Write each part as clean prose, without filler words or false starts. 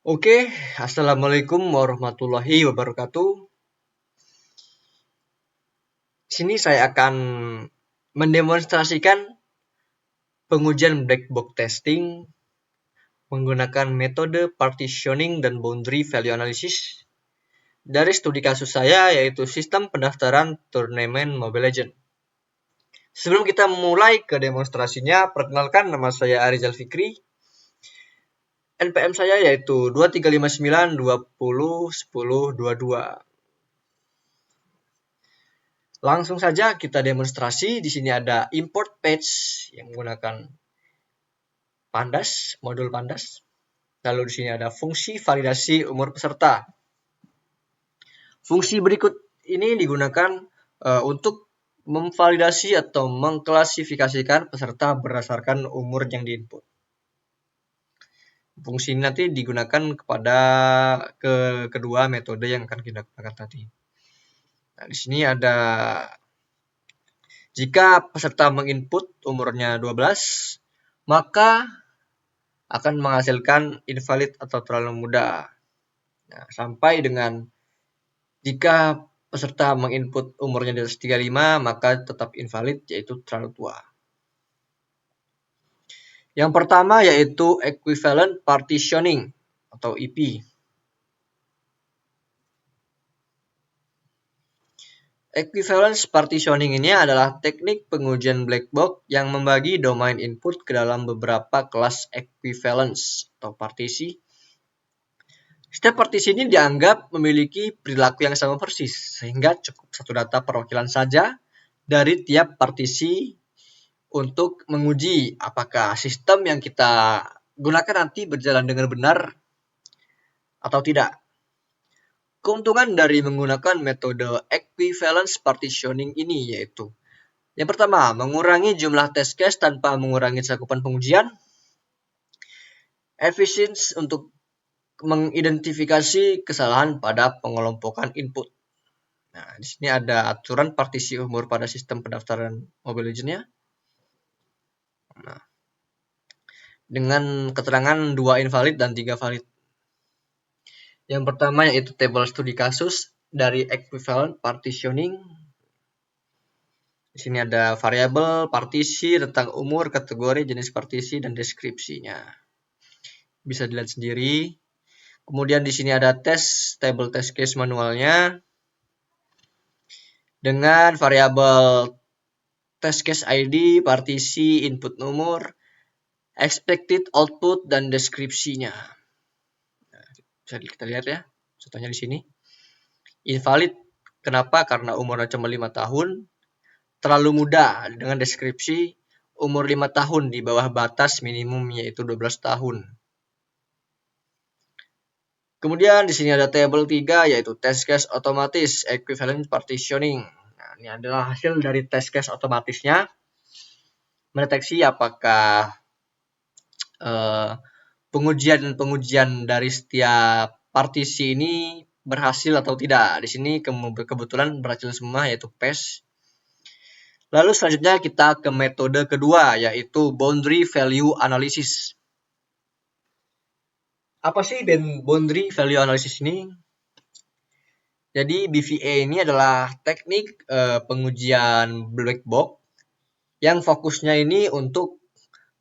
Oke, Assalamualaikum warahmatullahi wabarakatuh. Sini saya akan mendemonstrasikan pengujian black box testing menggunakan metode partitioning dan boundary value analysis dari studi kasus saya, yaitu sistem pendaftaran turnamen Mobile Legends. Sebelum kita mulai ke demonstrasinya, perkenalkan, nama saya Arizal Fikri. NPM saya yaitu 2359201022. Langsung saja kita demonstrasi. Di sini ada import page yang menggunakan Pandas, modul Pandas. Lalu di sini ada fungsi validasi umur peserta. Fungsi berikut ini digunakan untuk memvalidasi atau mengklasifikasikan peserta berdasarkan umur yang diinput. Fungsi ini nanti digunakan kepada kedua metode yang akan kita gunakan tadi. Nah, di sini ada jika peserta menginput umurnya 12, maka akan menghasilkan invalid atau terlalu muda. Nah, sampai dengan jika peserta menginput umurnya di atas 35, maka tetap invalid, yaitu terlalu tua. Yang pertama yaitu equivalent partitioning atau EP. Equivalence partitioning ini adalah teknik pengujian black box yang membagi domain input ke dalam beberapa kelas equivalence atau partisi. Setiap partisi ini dianggap memiliki perilaku yang sama persis, sehingga cukup satu data perwakilan saja dari tiap partisi untuk menguji apakah sistem yang kita gunakan nanti berjalan dengan benar atau tidak. Keuntungan dari menggunakan metode equivalence partitioning ini yaitu: yang pertama, mengurangi jumlah test case tanpa mengurangi cakupan pengujian. Efisiensi untuk mengidentifikasi kesalahan pada pengelompokan input. Nah, di sini ada aturan partisi umur pada sistem pendaftaran Mobile Legends-nya. Nah, dengan keterangan 2 invalid dan 3 valid. Yang pertama yaitu tabel studi kasus dari equivalent partitioning. Di sini ada variabel, partisi, tentang umur, kategori, jenis partisi, dan deskripsinya. Bisa dilihat sendiri. Kemudian di sini ada table test case manualnya dengan variabel test case ID, partisi, input nomor, expected output, dan deskripsinya. Nah, bisa kita lihat ya, contohnya di sini. Invalid, kenapa? Karena umurnya cuma 5 tahun. Terlalu muda, dengan deskripsi umur 5 tahun di bawah batas minimum yaitu 12 tahun. Kemudian di sini ada tabel 3 yaitu test case otomatis equivalent partitioning. Nah, ini adalah hasil dari test case otomatisnya, mendeteksi apakah pengujian dari setiap partisi ini berhasil atau tidak. Di sini kebetulan berhasil semua, yaitu PES. Lalu selanjutnya kita ke metode kedua yaitu boundary value analysis. Apa sih boundary value analysis ini? Jadi BVA ini adalah teknik pengujian black box yang fokusnya ini untuk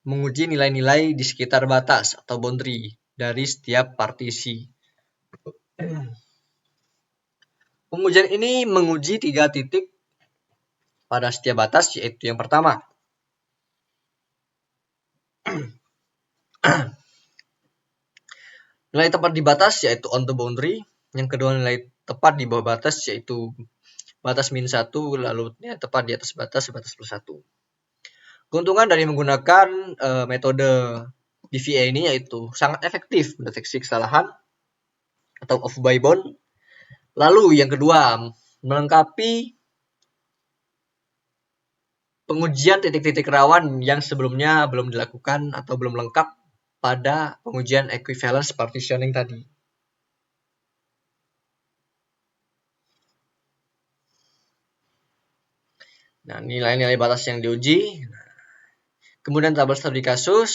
menguji nilai-nilai di sekitar batas atau boundary dari setiap partisi. Pengujian ini menguji 3 titik pada setiap batas, yaitu yang pertama, nilai tepat di batas yaitu on the boundary. Yang kedua, nilai tepat di bawah batas yaitu batas -1, lalu nilai tepat di atas batas plus 1. Keuntungan dari menggunakan metode BVA ini yaitu sangat efektif mendeteksi kesalahan atau off by bound. Lalu yang kedua, melengkapi pengujian titik-titik rawan yang sebelumnya belum dilakukan atau belum lengkap pada pengujian equivalence partitioning tadi. Nah, nilai-nilai batas yang diuji. Kemudian tabel studi kasus.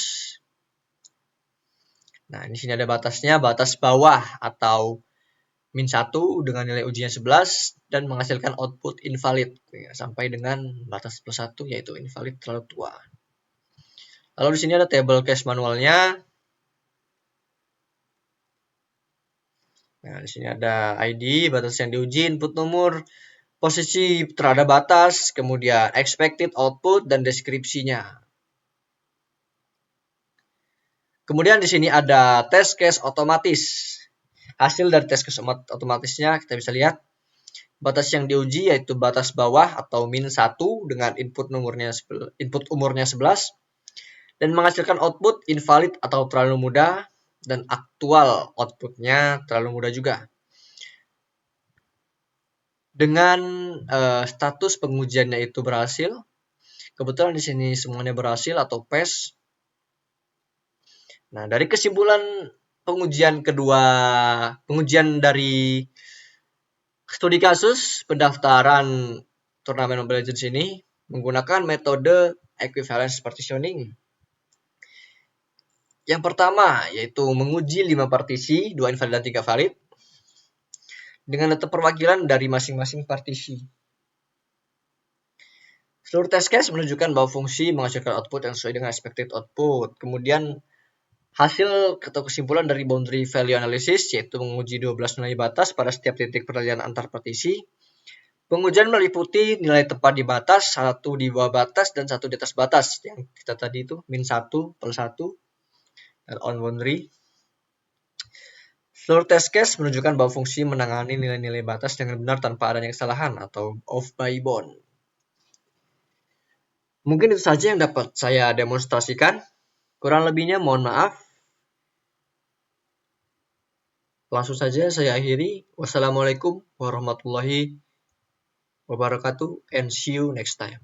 Nah, di sini ada batasnya, batas bawah atau min 1 dengan nilai ujinya 11 dan menghasilkan output invalid sampai dengan batas plus 1 yaitu invalid terlalu tua. Lalu di sini ada table case manualnya. Nah, di sini ada ID, batas yang diuji, input nomor, posisi terhadap batas, kemudian expected output dan deskripsinya. Kemudian di sini ada test case otomatis. Hasil dari test case otomatisnya kita bisa lihat batas yang diuji yaitu batas bawah atau min 1 dengan input umurnya 11 dan menghasilkan output invalid atau terlalu muda dan aktual outputnya terlalu muda juga. Dengan status pengujiannya itu berhasil, kebetulan di sini semuanya berhasil atau pass. Nah, dari kesimpulan pengujian dari studi kasus pendaftaran turnamen Mobile Legends ini menggunakan metode equivalence partitioning. Yang pertama yaitu menguji 5 partisi, 2 invalid dan 3 valid dengan data perwakilan dari masing-masing partisi. Seluruh test case menunjukkan bahwa fungsi menghasilkan output yang sesuai dengan expected output. Kemudian hasil atau kesimpulan dari boundary value analysis yaitu menguji 12 nilai batas pada setiap titik peralihan antar partisi. Pengujian meliputi nilai tepat di batas, 1 di bawah batas, dan 1 di atas batas. Yang kita tadi itu min 1, plus 1, dan on boundary. Seluruh test case menunjukkan bahwa fungsi menangani nilai-nilai batas dengan benar tanpa adanya kesalahan atau off by bound. Mungkin itu saja yang dapat saya demonstrasikan. Kurang lebihnya mohon maaf. Langsung saja saya akhiri. Wassalamualaikum warahmatullahi wabarakatuh and see you next time.